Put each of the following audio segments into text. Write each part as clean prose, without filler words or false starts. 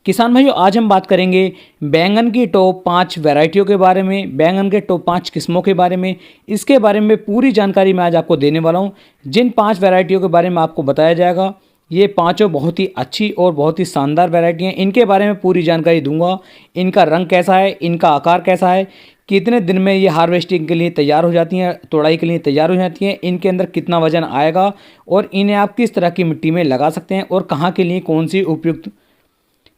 किसान भाइयों, आज हम बात करेंगे बैंगन की टॉप 5 वैरायटियों के बारे में, बैंगन के टॉप 5 किस्मों के बारे में। इसके बारे में पूरी जानकारी मैं आज आपको देने वाला हूं। जिन 5 वैरायटियों के बारे में आपको बताया जाएगा, ये पांचों बहुत ही अच्छी और बहुत ही शानदार वैरायटी हैं। इनके बारे में पूरी जानकारी दूंगा। इनका रंग कैसा है, इनका आकार कैसा है, कितने दिन में ये हार्वेस्टिंग के लिए तैयार हो जाती हैं, तोड़ाई के लिए तैयार हो जाती हैं, इनके अंदर कितना वजन आएगा और इन्हें आप किस तरह की मिट्टी में लगा सकते हैं और कहाँ के लिए कौन सी उपयुक्त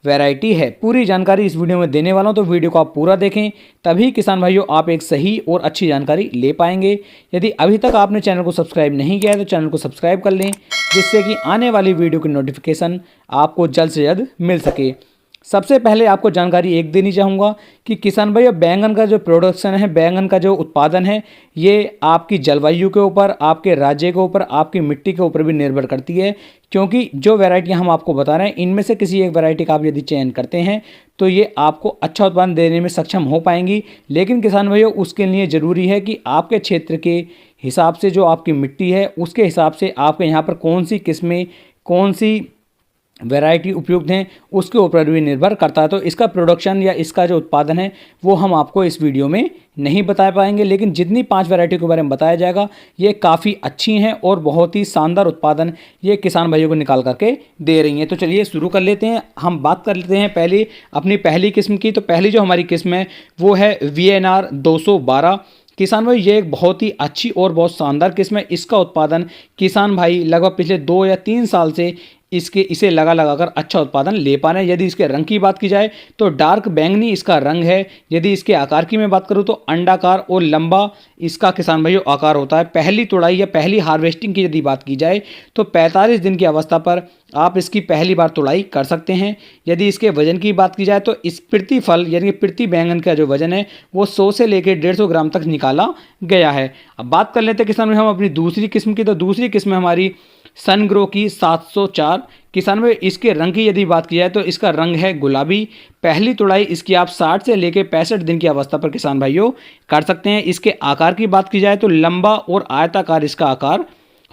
वैरायटी है। पूरी जानकारी इस वीडियो में देने वाला हूं, तो वीडियो को आप पूरा देखें, तभी किसान भाइयों आप एक सही और अच्छी जानकारी ले पाएंगे। यदि अभी तक आपने चैनल को सब्सक्राइब नहीं किया है तो चैनल को सब्सक्राइब कर लें, जिससे कि आने वाली वीडियो की नोटिफिकेशन आपको जल्द से जल्द मिल सके। सबसे पहले आपको जानकारी एक देनी चाहूँगा कि किसान भाइयों, बैंगन का जो प्रोडक्शन है, बैंगन का जो उत्पादन है, ये आपकी जलवायु के ऊपर, आपके राज्य के ऊपर, आपकी मिट्टी के ऊपर भी निर्भर करती है। क्योंकि जो वैरायटियां हम आपको बता रहे हैं, इनमें से किसी एक वैरायटी का आप यदि चयन करते हैं तो ये आपको अच्छा उत्पादन देने में सक्षम हो पाएंगी। लेकिन किसान भाइयों, उसके लिए ज़रूरी है कि आपके क्षेत्र के हिसाब से जो आपकी मिट्टी है, उसके हिसाब से आपके यहाँ पर कौन सी किस्में, कौन सी वैरायटी उपयुक्त हैं, उसके ऊपर भी निर्भर करता है। तो इसका प्रोडक्शन या इसका जो उत्पादन है वो हम आपको इस वीडियो में नहीं बता पाएंगे, लेकिन जितनी 5 वैरायटी के बारे में बताया जाएगा ये काफ़ी अच्छी हैं और बहुत ही शानदार उत्पादन ये किसान भाइयों को निकाल करके दे रही हैं। तो चलिए शुरू कर लेते हैं। हम बात कर लेते हैं पहले अपनी पहली किस्म की। तो पहली जो हमारी किस्म है वो है VNR 212। किसान भाई, ये एक बहुत ही अच्छी और बहुत शानदार किस्म है। इसका उत्पादन किसान भाई लगभग पिछले 2 या 3 साल से इसे लगा कर अच्छा उत्पादन ले पा रहे हैं। यदि इसके रंग की बात की जाए तो डार्क बैंगनी इसका रंग है। यदि इसके आकार की मैं बात करूं तो अंडाकार और लंबा इसका किसान भाइयों आकार होता है। पहली तोड़ाई या पहली हार्वेस्टिंग की यदि बात की जाए तो 45 दिन की अवस्था पर आप इसकी पहली बार तोड़ाई कर सकते हैं। यदि इसके वजन की बात की जाए तो इस प्रति फल यानी प्रति बैंगन का जो वजन है वो 100 से लेकर 150 ग्राम तक निकाला गया है। अब बात कर लेते हैं किसान भाई हम अपनी दूसरी किस्म की। तो दूसरी किस्म हमारी सनग्रो की 704। किसान भाई, इसके रंग की यदि बात की जाए तो इसका रंग है गुलाबी। पहली तुड़ाई इसकी आप 60 से लेकर 65 दिन की अवस्था पर किसान भाइयों कर सकते हैं। इसके आकार की बात की जाए तो लंबा और आयताकार इसका आकार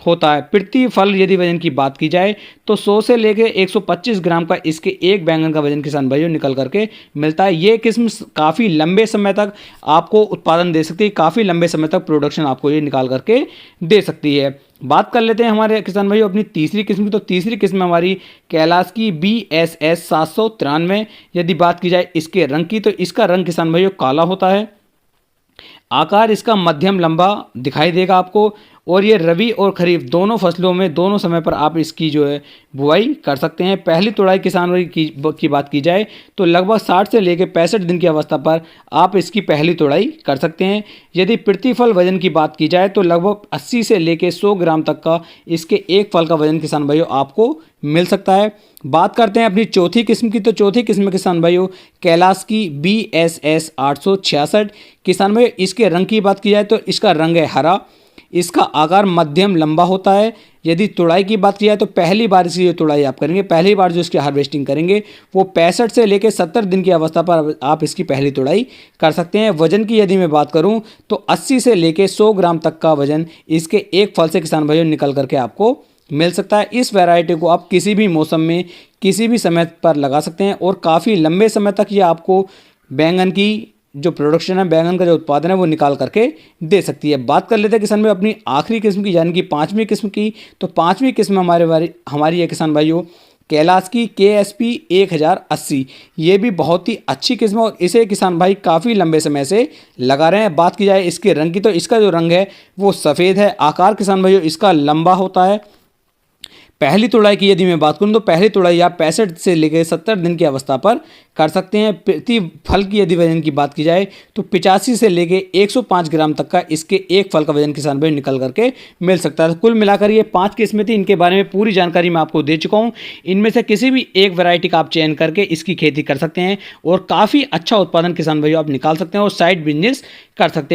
होता है। प्रति फल यदि वजन की बात की जाए तो 100 से लेकर 125 ग्राम का इसके एक बैंगन का वजन किसान भाइयों निकल करके मिलता है। ये किस्म काफ़ी लंबे समय तक आपको उत्पादन दे सकती है, काफ़ी लंबे समय तक प्रोडक्शन आपको ये निकाल करके दे सकती है। बात कर लेते हैं हमारे किसान भाइयों अपनी तीसरी किस्म की। तो तीसरी किस्म हमारी कैलाश की BSS 793। यदि बात की जाए इसके रंग की तो इसका रंग किसान भाइयों काला होता है। आकार इसका मध्यम लंबा दिखाई देगा आपको और ये रबी और खरीफ दोनों फसलों में दोनों समय पर आप इसकी जो है बुआई कर सकते हैं। पहली तुड़ाई किसान की बात की जाए तो लगभग 60 से लेकर 65 दिन की अवस्था पर आप इसकी पहली तुड़ाई कर सकते हैं। यदि प्रतिफल वजन की बात की जाए तो लगभग 80 से लेकर 100 ग्राम तक का इसके एक फल का वजन किसान भाइयों आपको मिल सकता है। बात करते हैं अपनी चौथी किस्म की। तो चौथी किस्म किसान भाइयों कैलाश की BSS 866। किसान भाइयों, इसके रंग की बात की जाए तो इसका रंग है हरा। इसका आकार मध्यम लंबा होता है। यदि तुड़ाई की बात की जाए तो पहली बार इसकी जो तुड़ाई आप करेंगे, पहली बार जो इसकी हार्वेस्टिंग करेंगे वो 65 से लेकर 70 दिन की अवस्था पर आप इसकी पहली तुड़ाई कर सकते हैं। वजन की यदि मैं बात करूं तो 80 से लेकर 100 ग्राम तक का वजन इसके एक फल से किसान भाइयों निकल करके आपको मिल सकता है। इस वैरायटी को आप किसी भी मौसम में किसी भी समय पर लगा सकते हैं और काफ़ी लंबे समय तक ये आपको बैंगन की जो प्रोडक्शन है, बैंगन का जो उत्पादन है वो निकाल करके दे सकती है। बात कर लेते हैं किसान भाई अपनी आखिरी किस्म की यानी कि 5वीं किस्म की। तो 5वीं किस्म हमारी है किसान भाइयों कैलाश की KSP 1080। ये भी बहुत ही अच्छी किस्म है और इसे किसान भाई काफ़ी लंबे समय से लगा रहे हैं। बात की जाए इसके रंग की तो इसका जो रंग है वो सफ़ेद है। आकार किसान भाइयों इसका लंबा होता है। पहली तुड़ाई की यदि मैं बात करूं तो पहली तुड़ाई आप 65 से लेकर 70 दिन की अवस्था पर कर सकते हैं। प्रति फल की यदि वजन की बात की जाए तो 85 से लेकर 105 ग्राम तक का इसके एक फल का वजन किसान भाई निकल करके मिल सकता है। तो कुल मिलाकर ये 5 किस्में थी। इनके बारे में पूरी जानकारी मैं आपको दे चुका हूँ। इनमें से किसी भी एक वैरायटी का आप चयन करके इसकी खेती कर सकते हैं और काफ़ी अच्छा उत्पादन किसान भाइयों आप निकाल सकते हैं और साइड बिजनेस कर सकते हैं।